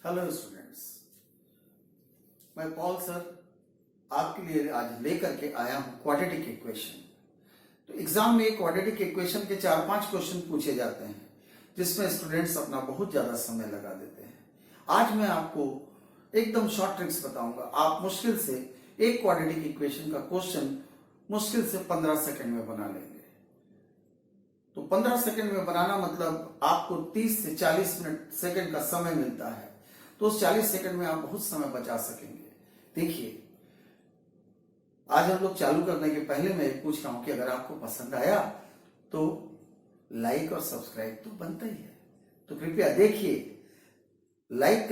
Hello students, मैं Paul sir आपके लिए आज लेकर के आया हूं क्वाड्रेटिक इक्वेशन। तो एग्जाम में क्वाड्रेटिक इक्वेशन के 4-5 क्वेश्चन पूछे जाते हैं जिसमें स्टूडेंट्स अपना बहुत ज्यादा समय लगा देते हैं। आज मैं आपको एकदम शॉर्ट ट्रिक्स बताऊंगा। आप मुश्किल से एक क्वाड्रेटिक इक्वेशन का क्वेश्चन मुश्किल से 15 सेकंड में बना लेंगे। तो 15 सेकंड में बनाना मतलब आपको 30 से 40 मिनट सेकंड का समय मिलता है, तो उस 40 सेकंड में आप बहुत समय बचा सकेंगे। देखिए, आज हम लोग चालू करने के पहले मैं पूछ रहा हूं कि अगर आपको पसंद आया तो लाइक और सब्सक्राइब तो बनता ही है, तो कृपया देखिए। लाइक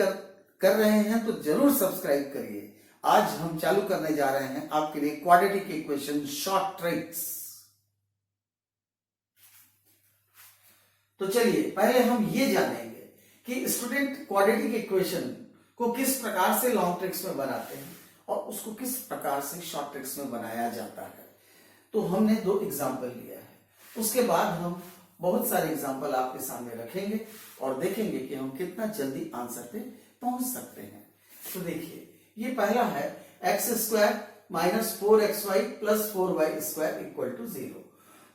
कर रहे हैं तो जरूर सब्सक्राइब करिए। आज हम चालू करने जा रहे हैं आपके लिए क्वाड्रेटिक इक्वेशन शॉर्ट ट्रिक्स। तो चलिए पहले हम ये जानेंगे कि स्टूडेंट क्वाड्रेटिक इक्वेशन को किस प्रकार से लॉन्ग ट्रिक्स में बनाते हैं और उसको किस प्रकार से शॉर्ट ट्रिक्स में बनाया जाता है। तो हमने 2 एग्जाम्पल लिया है, उसके बाद हम बहुत सारे एग्जाम्पल आपके सामने रखेंगे और देखेंगे कि हम कितना जल्दी आंसर पे पहुंच सकते हैं। तो देखिए, ये पहला है x² - 4xy + 4y² = 0।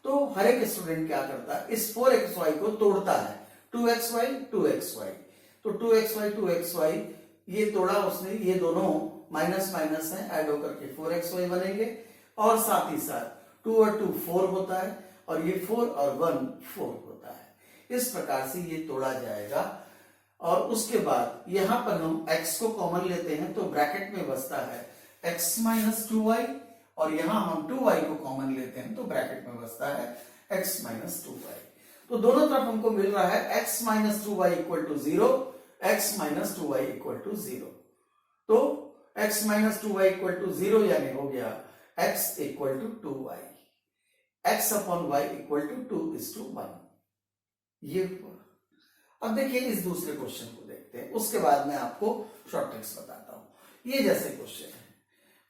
तो हर एक स्टूडेंट क्या करता है, इस 4xy को तोड़ता है। 2xy 2xy, तो 2xy ये तोड़ा उसने, ये दोनों माइनस माइनस है, ऐड होकर के 4xy बनेंगे। और साथ ही साथ 2 और 2 4 होता है, और ये 4 और 1 4 होता है। इस प्रकार से ये तोड़ा जाएगा। और उसके बाद यहां पर हम x को कॉमन लेते हैं तो ब्रैकेट में बचता है x - 2y, और यहां हम 2y को कॉमन लेते हैं तो ब्रैकेट में बचता है x - 2y। तो दोनों तरफ हमको मिल रहा है x - 2y = 0, x - 2y = 0। तो x - 2y = 0 यानी हो गया x = 2y, x/y = 2:1। ये हुआ। अब देखिए इस दूसरे क्वेश्चन को देखते हैं, उसके बाद मैं आपको शॉर्ट ट्रिक्स बताता हूं। ये जैसे क्वेश्चन है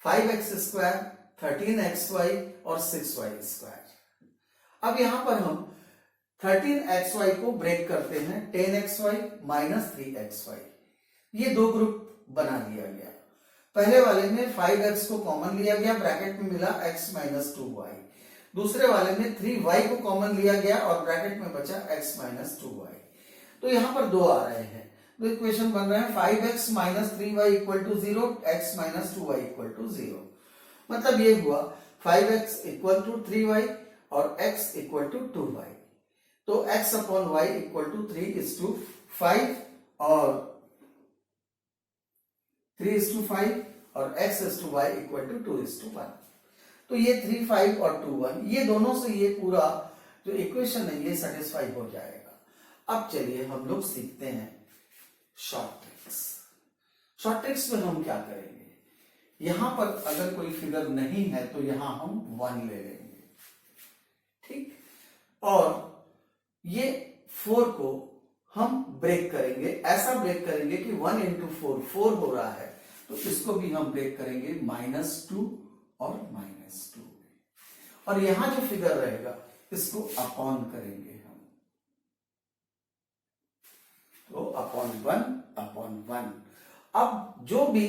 5x², 13xy और 6y²। अब यहां पर हम 13xy को ब्रेक करते हैं 10xy - 3xy। ये 2 ग्रुप बना लिया गया। पहले वाले में 5x को कॉमन लिया गया, ब्रैकेट में मिला x - 2y। दूसरे वाले में 3y को कॉमन लिया गया और ब्रैकेट में बचा x - 2y। तो यहां पर 2 आ रहे हैं, तो इक्वेशन बन रहे हैं 5x - 3y = 0, x - 2y = 0। मतलब ये हुआ 5x = 3y और x = 2y। तो x/y = 3:5 और 3:5 और x/y = 2:1। तो ये 3, 5 और 2, 1 ये दोनों से ये पूरा जो इक्वेशन है ये सेटिस्फाई हो जाएगा। अब चलिए हम लोग सीखते हैं शॉर्ट ट्रिक्स। शॉर्ट ट्रिक्स में हम क्या करेंगे, यहां पर अगर कोई फिगर नहीं है तो यहां हम 1 ले लेंगे, ठीक। और ये 4 को हम ब्रेक करेंगे, ऐसा ब्रेक करेंगे कि 1 × 4 4 हो रहा है, तो इसको भी हम ब्रेक करेंगे -2 और -2। और यहां जो फिगर रहेगा इसको अपॉन करेंगे हम, तो /1/1। अब जो भी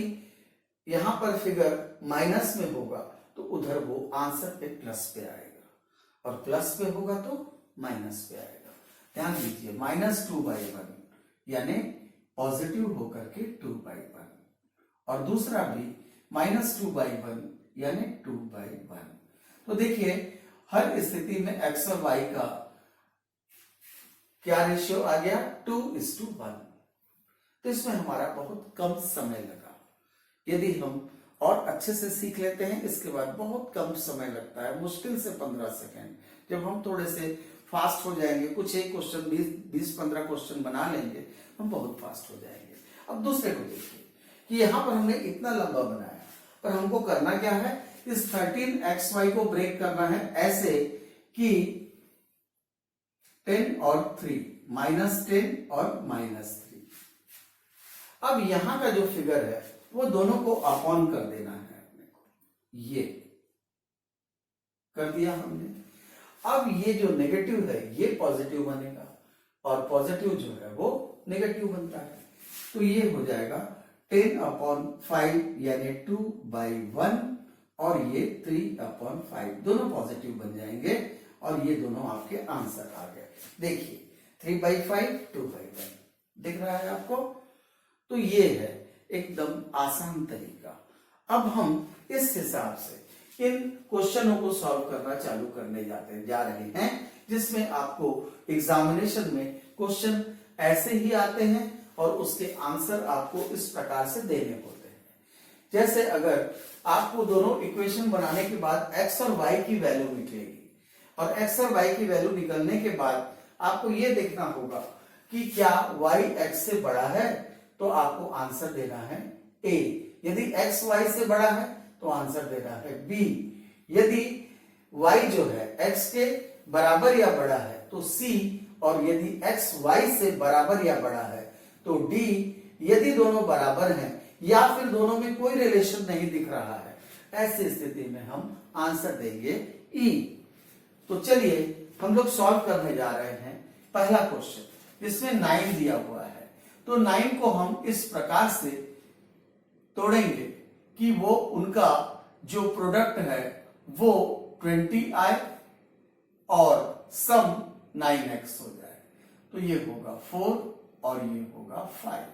यहां पर फिगर माइनस में होगा तो उधर वो आंसर पे प्लस पे आएगा, और प्लस पे होगा तो माइनस पे आएगा। ध्यान दीजिए, -2/1 यानी पॉजिटिव होकर के 2/1, और दूसरा भी -2/1 यानी 2/1। तो देखिए हर स्थिति में x और y का क्या रेशियो आ गया, 2:1। तो इसमें हमारा बहुत कम समय लगा। यदि हम और अच्छे से सीख लेते हैं इसके बाद बहुत कम समय लगता है, मुश्किल से 15 सेकंड। जब हम थोड़े से फास्ट हो जाएंगे, कुछ एक क्वेश्चन 20-15 क्वेश्चन बना लेंगे, हम बहुत फास्ट हो जाएंगे। अब दूसरे को देखिए कि यहां पर हमने इतना लंबा बनाया, पर हमको करना क्या है, इस 13xy को ब्रेक करना है ऐसे कि 10 और 3 -10 और -3। अब यहां का जो फिगर है वो दोनों को अपॉन कर देना है अपने को, ये कर दिया हमने। अब ये जो नेगेटिव है ये पॉजिटिव बनेगा, और पॉजिटिव जो है वो नेगेटिव बनता है। तो ये हो जाएगा 10/5 यानी 2/1 और ये 3/5 दोनों पॉजिटिव बन जाएंगे और ये दोनों आपके आंसर आ गए। देखिए 3/5 2/1 दिख रहा है आपको। तो ये है एकदम आसान तरीका। अब हम इस हिसाब से इन क्वेश्चनों को सॉल्व करना चालू करने जा रहे हैं, जिसमें आपको एग्जामिनेशन में क्वेश्चन ऐसे ही आते हैं और उसके आंसर आपको इस प्रकार से देने होते हैं। जैसे अगर आपको दोनों इक्वेशन बनाने के बाद x और y की वैल्यू निकलेगी और x और y की वैल्यू निकलने के बाद आपको यह देखना होगा कि क्या y x से बड़ा है, तो आपको आंसर देना है A। यदि x y से बड़ा है तो आंसर देना है B। यदि y जो है x के बराबर या बड़ा है तो C, और यदि x y से बराबर या बड़ा है तो D। यदि दोनों बराबर हैं या फिर दोनों में कोई रिलेशन नहीं दिख रहा है, ऐसी स्थिति में हम आंसर देंगे E। तो चलिए हम लोग सॉल्व करने जा रहे हैं पहला क्वेश्चन, जिसमें 9 दिया हुआ है। तो 9 को हम इस प्रकार से तोड़ेंगे कि वो उनका जो प्रोडक्ट है वो 20i और सम 9x हो जाए। तो ये होगा 4 और ये होगा 5।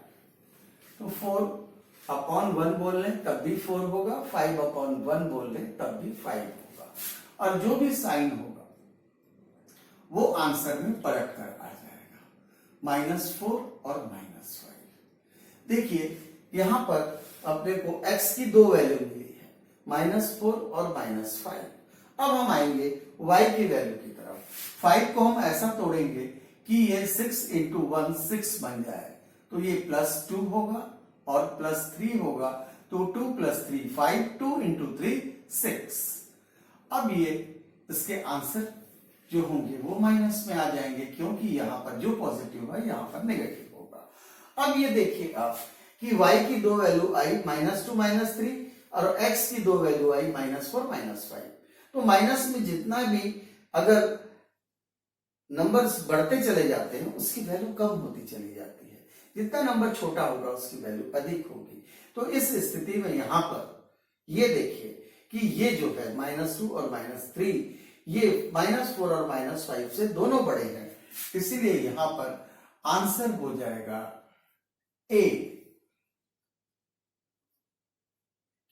तो 4/1 बोल लें तब भी 4 होगा, 5/1 बोल लें तब भी 5 होगा, और जो भी साइन होगा वो आंसर में पलट कर आ जाएगा -4 और -5। देखिए यहां पर अपने को x की दो वैल्यू मिली है, -4 और -5। अब हम आएंगे y की वैल्यू की तरफ। 5 को हम ऐसा तोड़ेंगे कि ये 6 × 1 6 बन जाए, तो ये +2 होगा और +3 होगा, तो 2 + 3 5, 2 × 3 6। अब ये इसके आंसर जो होंगे वो माइनस में आ जाएंगे, क्योंकि यहां पर जो पॉजिटिव है यहां पर नेगेटिव होगा। अब ये देखिए आप कि y की दो वैल्यू आई -2 -3 और x की दो वैल्यू आई -4 -5। तो माइनस में जितना भी अगर नंबर्स बढ़ते चले जाते हैं उसकी वैल्यू कम होती चली जाती है, जितना नंबर छोटा होगा उसकी वैल्यू अधिक होगी। तो इस स्थिति में यहां पर ये देखिए कि ये जो है -2 और -3 ये -4 और -5 से दोनों बड़े हैं, इसीलिए यहां पर आंसर हो जाएगा A,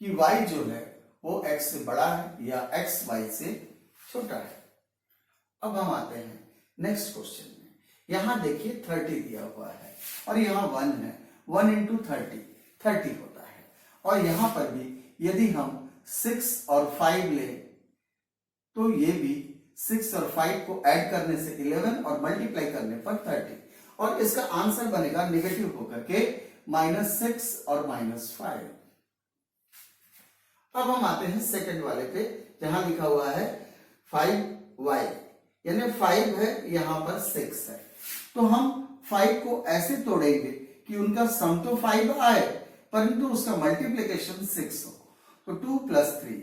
कि y जो है वो x से बड़ा है या x y से छोटा है। अब हम आते हैं नेक्स्ट क्वेश्चन में। यहां देखिए 30 दिया हुआ है और यहां 1 है, 1 × 30 होता है। और यहां पर भी यदि हम 6 और 5 लें तो ये भी 6 और 5 को ऐड करने से 11 और मल्टीप्लाई करने पर 30, और इसका आंसर बनेगा नेगेटिव होकर के -6 और -5। अब हम आते हैं सेकंड वाले पे, जहां लिखा हुआ है 5y, यानी 5 है यहां पर 6 है। तो हम 5 को ऐसे तोड़ेंगे कि उनका सम तो 5 आए परंतु उसका मल्टीप्लिकेशन 6 हो, तो 2 + 3।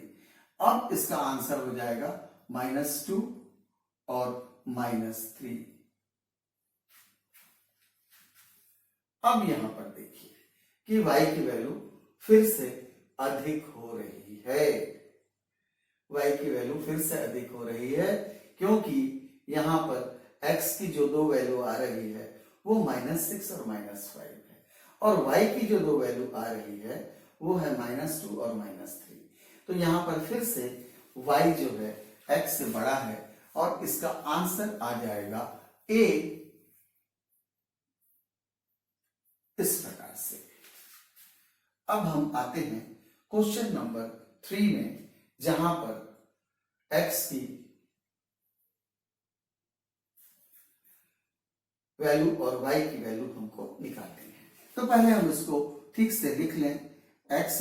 अब इसका आंसर हो जाएगा -2 और -3। अब यहां पर देखिए कि y की वैल्यू फिर से अधिक हो रही है, y की वैल्यू फिर से अधिक हो रही है, क्योंकि यहां पर x की जो दो वैल्यू आ रही है वो -6 और -5 है, और y की जो दो वैल्यू आ रही है वो है -2 और -3। तो यहां पर फिर से y जो है x से बड़ा है और इसका आंसर आ जाएगा A, इस प्रकार से। अब हम आते हैं क्वेश्चन नंबर 3 में, जहां पर x की वैल्यू और y की वैल्यू हमको निकालनी है। तो पहले हम इसको ठीक से लिख लें, x²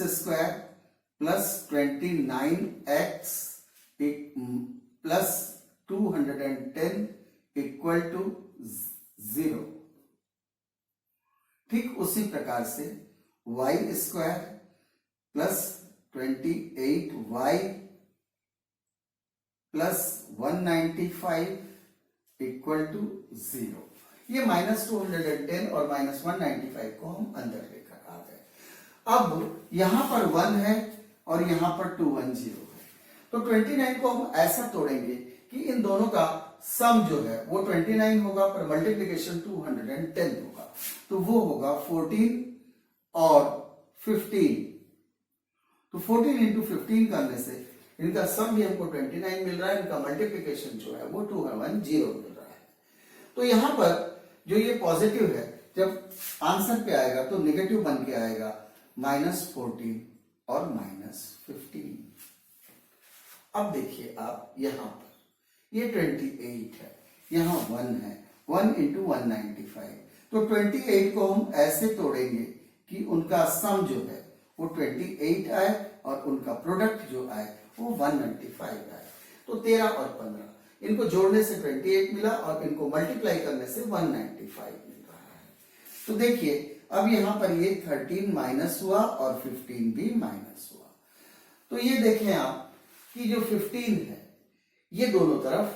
+ 29x + 210 = 0। ठीक उसी प्रकार से y² + 28y + 195 = 0। ये -210 और -195 को हम अंदर लेकर आ गए। अब यहां पर 1 है और यहां पर 210 है, तो 29 को हम ऐसा तोड़ेंगे कि इन दोनों का सम जो है वो 29 होगा, पर मल्टीप्लीकेशन 210 होगा, तो वो होगा 14 और 15। तो 14 इंटू 15 करने से इनका सम भी हमको 29 मिल रहा है, इनका मल्टीप्लीकेशन जो है वो 210 मिल रहा है। तो यहां पर जो ये पॉजिटिव है, जब आंसर पे आएगा तो नेगेटिव बन के आएगा -14 और -15। अब देखिए आप यहां पर ये 28 है, यहां 1 है, 1 इंटू 195, तो 28 को हम ऐसे तोड़ेंगे कि उनका सम जो है वो 28 आए और उनका प्रोडक्ट जो आए वो 195 आए। तो 13 और 15 इनको जोड़ने से 28 मिला और इनको मल्टीप्लाई करने से 195 मिल रहा है। तो देखिए अब यहां पर ये 13 माइनस हुआ और 15 भी माइनस हुआ। तो ये देखें आप कि जो 15 है ये दोनों तरफ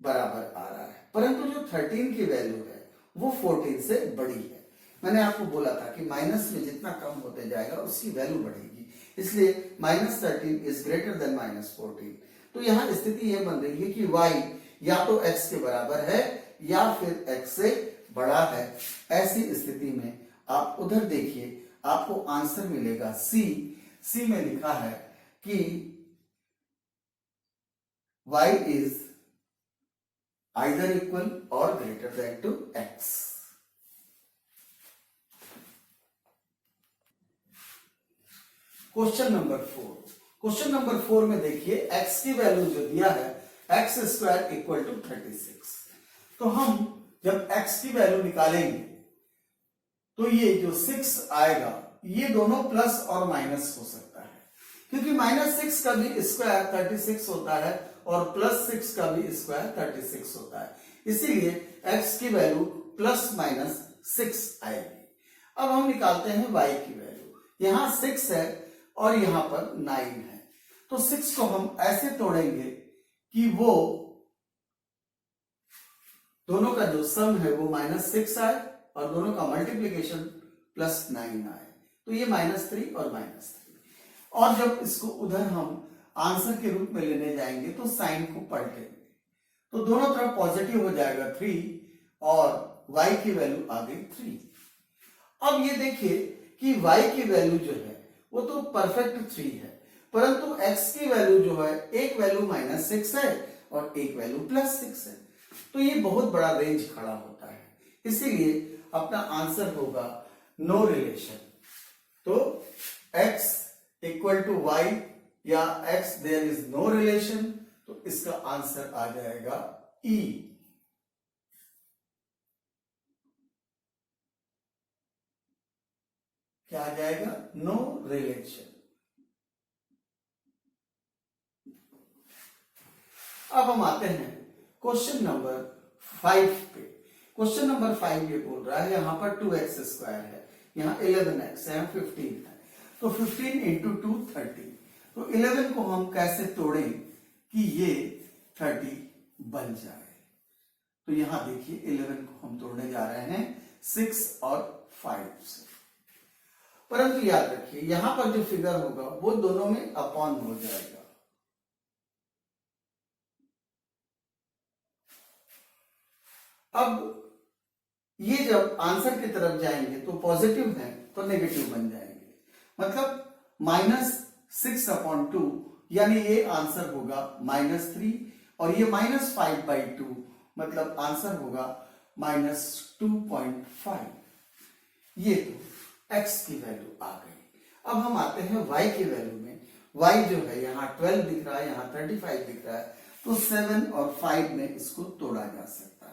बराबर आ रहा है, परंतु जो 13 की वैल्यू है वो 14 से बड़ी है। मैंने आपको बोला था कि माइनस में जितना कम होते जाएगा उसकी वैल्यू बढ़ेगी, इसलिए -13 इज ग्रेटर देन -14। तो यहां स्थिति यह बन रही है कि y या तो x के बराबर है या फिर x से बड़ा है। ऐसी स्थिति में आप उधर देखिए, आपको आंसर मिलेगा सी में लिखा है कि y इज आइदर इक्वल और greater than to x। Question number 4 में देखिए x की वैल्यू जो दिया है x² इक्वल टू 36। तो हम जब x की वैल्यू निकालेंगे तो ये जो 6 आएगा ये दोनों प्लस और माइनस हो सकता है, क्योंकि -6 का भी स्क्वायर 36 होता है और +6 का भी स्क्वायर 36 होता है, इसीलिए x की वैल्यू ±6 आएगी। अब हम निकालते हैं y की वैल्यू। यहां 6 है और यहां पर 9 है, तो 6 को हम ऐसे तोड़ेंगे कि वो दोनों का जो सम है वो -6 आए और दोनों का मल्टीप्लीकेशन +9 आए, तो ये -3 और -3। और जब इसको उधर हम आंसर के रूप में लेने जाएंगे तो साइन को पलटेंगे, तो दोनों तरफ पॉजिटिव हो जाएगा 3 और y की वैल्यू आ गई 3। अब ये देखिए कि y की वैल्यू जो है वो तो परफेक्ट 3 है, परंतु x की वैल्यू जो है एक वैल्यू -6 है और एक वैल्यू +6 है, तो ये बहुत बड़ा रेंज खड़ा होता है, इसीलिए अपना आंसर होगा नो रिलेशन। तो x इक्वल टू y या x there is no relation, तो इसका आंसर आ जाएगा E। क्या आ जाएगा? No relation. अब हम आते हैं क्वेश्चन नंबर 5 पे। क्वेश्चन नंबर 5 ये बोल रहा है यहां पर 2x² है, यहाँ 11x है, 15 है, तो 15 इंटू 2 30। तो 11 को हम कैसे तोड़ें कि ये 30 बन जाए? तो यहां देखिए 11 को हम तोड़ने जा रहे हैं 6 और 5 से, परंतु याद रखिए यहां पर जो फिगर होगा वो दोनों में अपॉन हो जाएगा। अब ये जब आंसर की तरफ जाएंगे तो पॉजिटिव है तो नेगेटिव बन जाएंगे, मतलब -6/2, यानी ये आंसर होगा -3 और ये -5/2, मतलब आंसर होगा -2.5। ये तो x की वैल्यू आ गई। अब हम आते हैं y की वैल्यू में। y जो है यहाँ 12 दिख रहा है, यहाँ 35 दिख रहा है, तो 7 और 5 में इसको तोड़ा जा सकता है,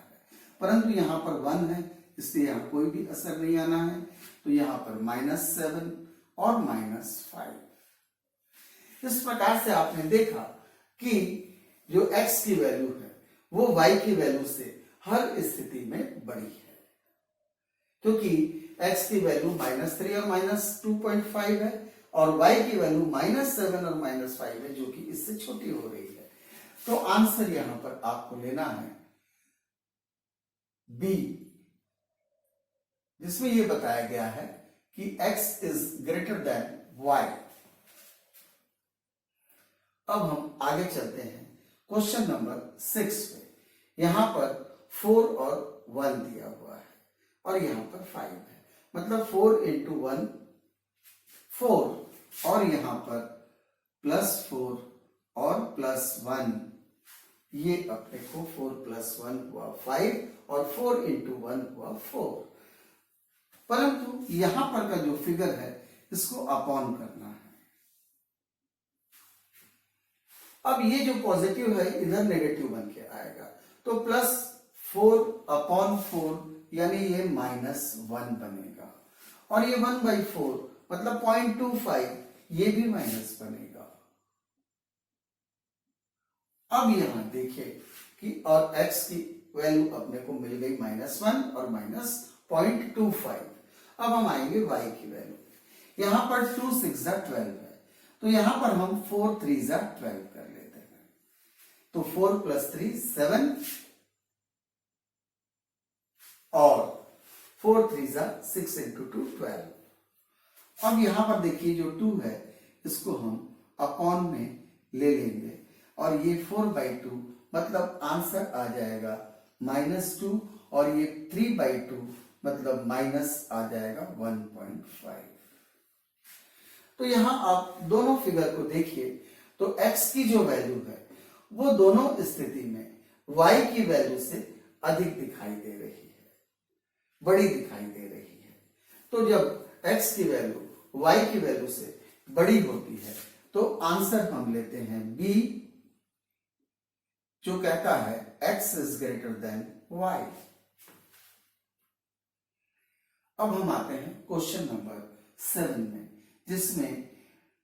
परंतु यहाँ पर 1 है इसलिए यहाँ कोई भी असर नहीं आना है, तो यहाँ पर -7 और -5। इस प्रकार से आपने देखा कि जो x की वैल्यू है वो y की वैल्यू से हर स्थिति में बड़ी है, क्योंकि x की वैल्यू -3 और -2.5 है और y की वैल्यू -7 और -5 है, जो कि इससे छोटी हो रही है। तो आंसर यहां पर आपको लेना है B, जिसमें ये बताया गया है कि x is greater than y। अब हम आगे चलते हैं क्वेश्चन नंबर 6 पे। यहां पर 4 और 1 दिया हुआ है और यहां पर 5 है, मतलब 4 इंटू 1 4 और यहां पर +4 और +1, ये अपने को 4 + 1 हुआ 5 और 4 इंटू 1 हुआ 4। परंतु यहां पर का जो फिगर है इसको अपॉन करना है। अब ये जो पॉजिटिव है इधर नेगेटिव बन के आएगा, तो +4/4 यानी ये -1 बनेगा और ये 1/4 मतलब 0.25, ये भी माइनस बनेगा। अब यहां देखिए कि और x की वैल्यू अपने को मिल गई -1 और -0.25। अब हम आएंगे y की वैल्यू। यहां पर 2 6 12 है, तो यहां पर हम 4 3 12 कर लेते हैं, तो 4 + 3 7 और 4 3 6 इंटू 2 12। अब यहां पर देखिए जो 2 है इसको हम अपॉन में ले लेंगे और ये 4/2 मतलब आंसर आ जाएगा -2 और ये 3/2 मतलब माइनस आ जाएगा 1.5। तो यहां आप दोनों फिगर को देखिए तो x की जो वैल्यू है वो दोनों स्थिति में y की वैल्यू से अधिक दिखाई दे रही है, बड़ी दिखाई दे रही है। तो जब x की वैल्यू y की वैल्यू से बड़ी होती है तो आंसर हम लेते हैं B, जो कहता है x is greater than y। अब हम आते हैं क्वेश्चन नंबर 7 में, जिसमें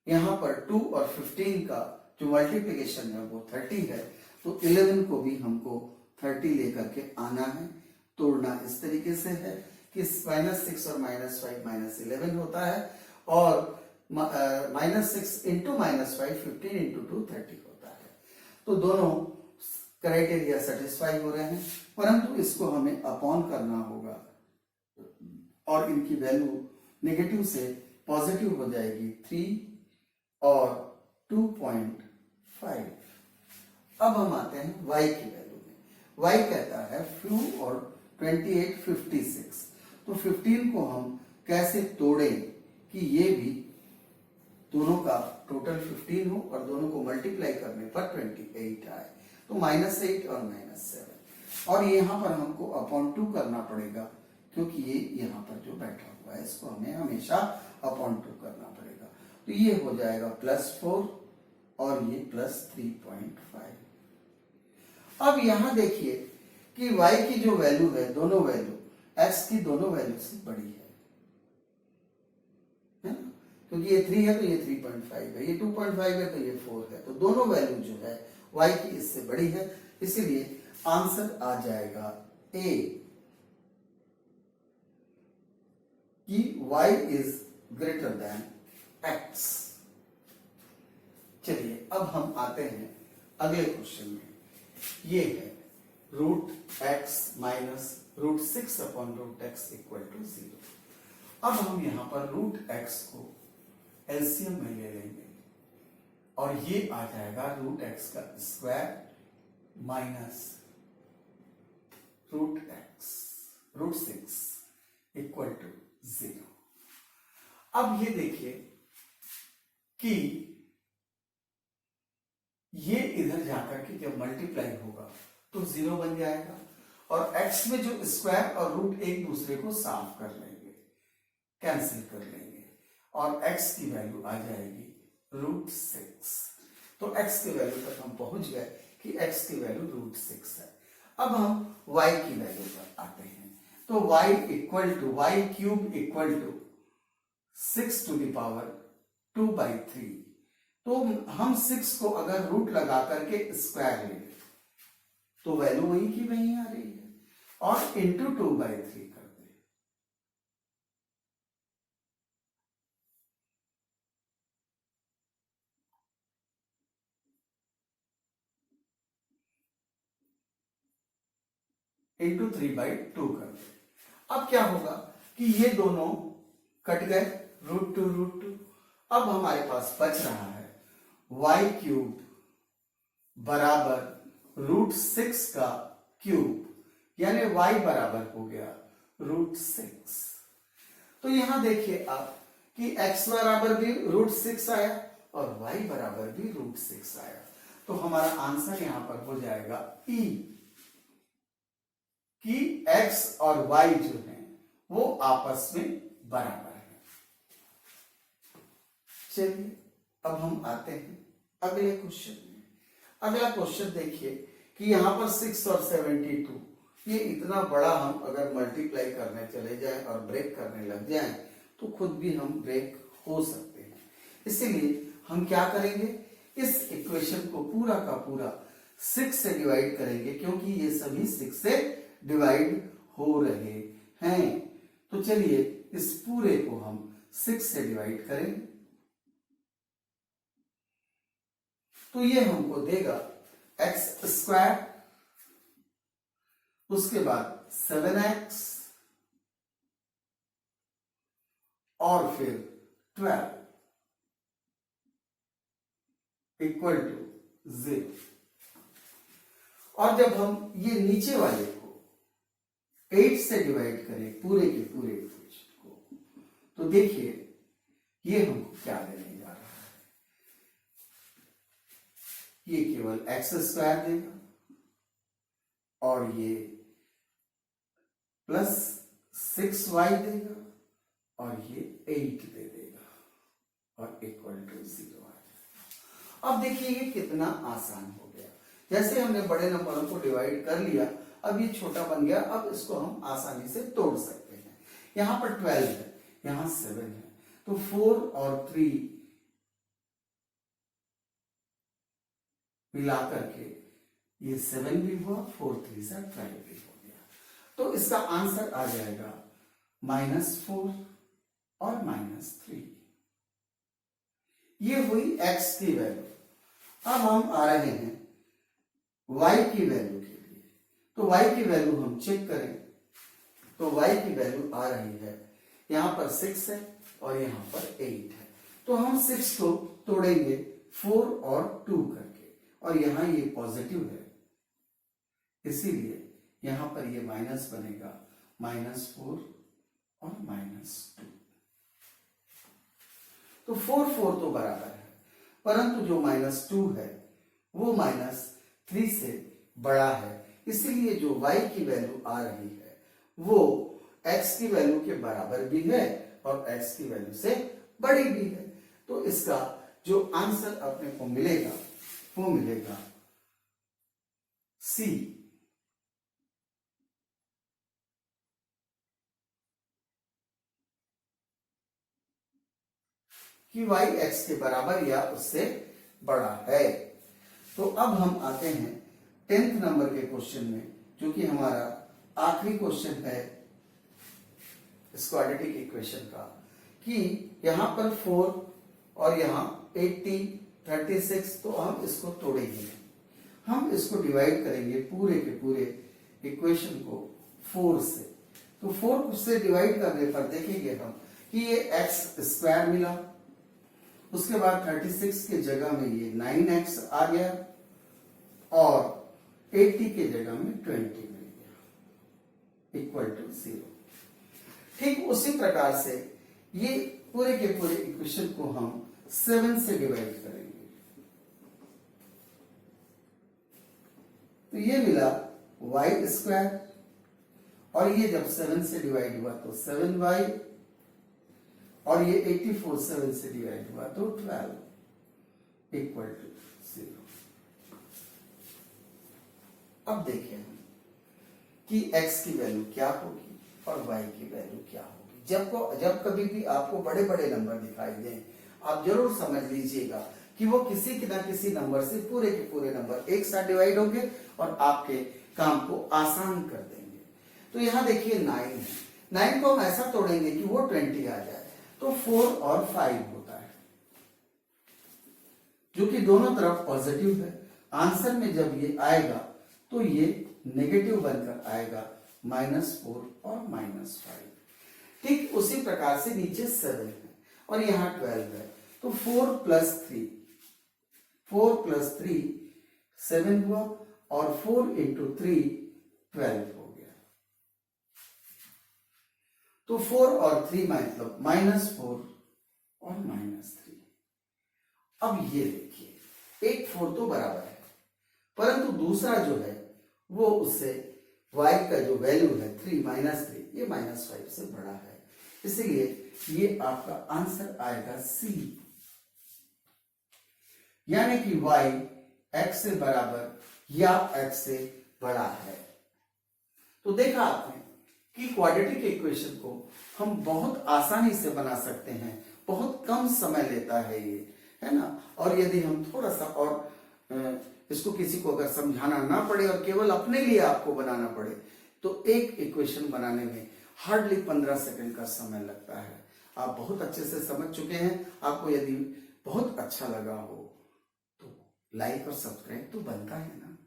यहां पर 2 और 15 का जो मल्टीप्लिकेशन है वो 30 है, तो 11 को भी हमको 30 लेकर के आना है। तोड़ना इस तरीके से है कि -6 और -5 -11 होता है और -6 इंटू -5 15 इंटू 2 30 होता है। तो दोनों क्राइटेरिया सेटिस्फाई हो रहे हैं, परंतु इसको हमें अपॉन करना होगा और इनकी वैल्यू नेगेटिव से पॉजिटिव हो जाएगी 3 और 2.5। अब हम आते हैं y की वैल्यू में। y कहता है 2 और 28 56, तो 15 को हम कैसे तोड़ें कि ये भी दोनों का टोटल 15 हो और दोनों को मल्टीप्लाई करने पर 28 आए, तो -8 और -7 और यहाँ पर हमको अपॉन 2 करना पड़ेगा क्योंकि ये यहाँ पर जो बैठा हुआ है इसको हमें हमेशा अपॉन 2 करना पड़ेगा। तो ये हो जाएगा +4 और ये +3.5। अब यहां देखिए कि y की जो वैल्यू है, दोनों वैल्यू x की दोनों वैल्यू से बड़ी है ना, क्योंकि ये 3 है तो ये 3.5 है, ये 2.5 है तो ये 4 है, तो दोनों वैल्यू जो है y की इससे बड़ी है, इसीलिए आंसर आ जाएगा A कि y is greater than x। चलिए अब हम आते हैं अगले क्वेश्चन में। ये है √x - √6/√x = 0। अब हम यहां पर √x को एलसीएम में ले लेंगे और ये आ जाएगा √x का स्क्वायर माइनस √x √6 = 0। अब ये देखिए कि ये इधर जाकर के जब मल्टीप्लाई होगा तो 0 बन जाएगा और x में जो स्क्वायर और रूट एक दूसरे को साफ कर लेंगे, कैंसिल कर लेंगे और x की वैल्यू आ जाएगी √6। तो x की वैल्यू तक हम पहुंच गए कि x की वैल्यू √6 है। अब हम y की वैल्यू पर आते हैं, तो y = 6⁻²/3। तो हम 6 को अगर रूट लगा करके स्क्वायर ले तो वैल्यू वही की वही आ रही है और इंटू 2/3 कर दे। इंटू 3/2 कर दे। अब क्या होगा कि ये दोनों कट गए, √2 अब हमारे पास बच रहा है y³ बराबर √6 का क्यूब, यानी y बराबर हो गया √6। तो यहां देखिए आप कि x बराबर भी √6 आया और y बराबर भी √6 आया। तो हमारा आंसर यहां पर हो जाएगा E, कि x और y जो है वो आपस में बराबर है। चलिए अब हम आते हैं अगले क्वेश्चन में। अगला क्वेश्चन देखिए कि यहां पर 6 और 72, ये इतना बड़ा हम अगर मल्टीप्लाई करने चले जाएं और ब्रेक करने लग जाएं तो खुद भी हम ब्रेक हो सकते हैं। इसीलिए हम क्या करेंगे, इस इक्वेशन को पूरा का पूरा 6 से डिवाइड करेंगे, क्योंकि ये सभी 6 से डिवाइड हो रहे हैं। तो चलिए इस पूरे को हम 6 से डिवाइड करेंगे तो ये हमको देगा x², उसके बाद 7x और फिर 12 इक्वल टू 0। और जब हम ये नीचे वाले को 8 से डिवाइड करें पूरे के पूरे इक्वेशन को, तो देखिए ये हमको क्या देने जा रहा है, ये केवल x² देगा और ये प्लस 6y देगा और ये 8 दे देगा और इक्वल टू 0 आ जाएगा। अब देखिए ये कितना आसान हो गया, जैसे हमने बड़े नंबरों को डिवाइड कर लिया, अब ये छोटा बन गया, अब इसको हम आसानी से तोड़ सकते हैं। यहां पर 12 है, यहां 7 है, तो 4 और 3 मिला करके ये 7 भी हुआ, 4 3 से 12 भी हो गया। तो इसका आंसर आ जाएगा -4 और -3। ये हुई x की वैल्यू। अब हम आ रहे हैं y की वैल्यू के लिए। तो y की वैल्यू हम चेक करें तो y की वैल्यू आ रही है, यहां पर 6 है और यहां पर 8 है। तो हम 6 को तोड़ेंगे 4 और 2 करके, और यहां ये पॉजिटिव है, इसीलिए यहां पर ये माइनस बनेगा, -4 और -2। तो 4 4 तो बराबर है, परंतु जो -2 है वो -3 से बड़ा है, इसीलिए जो y की वैल्यू आ रही है वो x की वैल्यू के बराबर भी है और x की वैल्यू से बड़ी भी है। तो इसका जो आंसर अपने को मिलेगा वो मिलेगा C, कि y x के बराबर या उससे बड़ा है। तो अब हम आते हैं 10th नंबर के क्वेश्चन में, जो कि हमारा आखिरी क्वेश्चन है इस क्वाड्रेटिक इक्वेशन का, कि यहां पर 4 और यहां 80 36, तो हम इसको तोड़ेंगे, हम इसको डिवाइड करेंगे पूरे के पूरे इक्वेशन को 4 से। तो 4 से डिवाइड करने पर देखेंगे हम कि ये x² मिला, उसके बाद 36 के जगह में ये 9x आ गया और 80 के जगह में 20 मिल गया इक्वल टू 0। ठीक उसी प्रकार से ये पूरे के पूरे इक्वेशन को हम 7 से डिवाइड करेंगे, तो ये मिला y² और ये जब 7 से डिवाइड हुआ तो 7y, और ये 84 7 से डिवाइड हुआ तो 12 इक्वल टू 0। अब देखिए हम कि x की वैल्यू क्या होगी और y की वैल्यू क्या होगी। जब कभी भी आपको बड़े बड़े नंबर दिखाई दें, आप जरूर समझ लीजिएगा कि वो किसी न किसी नंबर से पूरे के पूरे नंबर एक साथ डिवाइड होंगे और आपके काम को आसान कर देंगे। तो यहां देखिए 9 है, 9 को हम ऐसा तोड़ेंगे कि वो 20 आ जाए, तो 4 और 5 होता है, जो कि दोनों तरफ पॉजिटिव है। आंसर में जब ये आएगा तो ये नेगेटिव बनकर आएगा, -4 और -5। ठीक उसी प्रकार से नीचे 7 है और यहाँ 12 है, तो 4 प्लस 3 7 हुआ और 4 इंटू 3 12 हो गया। तो 4 और 3 मतलब -4 और -3। अब ये देखिए एक 4 तो बराबर है, परंतु दूसरा जो है वो उससे y का जो वैल्यू है 3 -3 ये -5 से बड़ा है, इसलिए ये आपका आंसर आएगा C, यानी कि y x से बराबर या x से बड़ा है। तो देखा आपने कि क्वाड्रेटिक इक्वेशन को हम बहुत आसानी से बना सकते हैं, बहुत कम समय लेता है ये, है ना। और यदि हम थोड़ा सा और इसको किसी को अगर समझाना ना पड़े और केवल अपने लिए आपको बनाना पड़े तो एक इक्वेशन बनाने में हार्डली 15 सेकंड का समय लगता है। आप बहुत अच्छे से समझ चुके हैं। आपको यदि बहुत अच्छा लगा हो तो लाइक और सब्सक्राइब तो बनता है ना।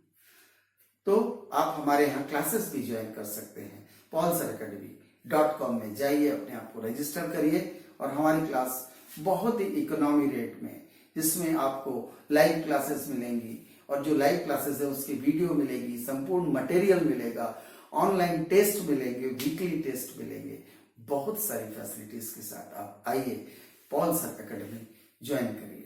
तो आप हमारे यहाँ क्लासेस भी ज्वाइन कर सकते हैं। paulsaracademy.com में जाइए, अपने आप को रजिस्टर करिए और हमारी क्लास बहुत ही इकोनॉमी रेट में, जिसमें आपको लाइव क्लासेस मिलेंगी और जो लाइव क्लासेस है उसकी वीडियो मिलेगी, संपूर्ण मटेरियल मिलेगा, ऑनलाइन टेस्ट मिलेंगे, वीकली टेस्ट मिलेंगे, बहुत सारी फैसिलिटीज के साथ आप आइए, पॉल सर एकेडमी ज्वाइन करिए।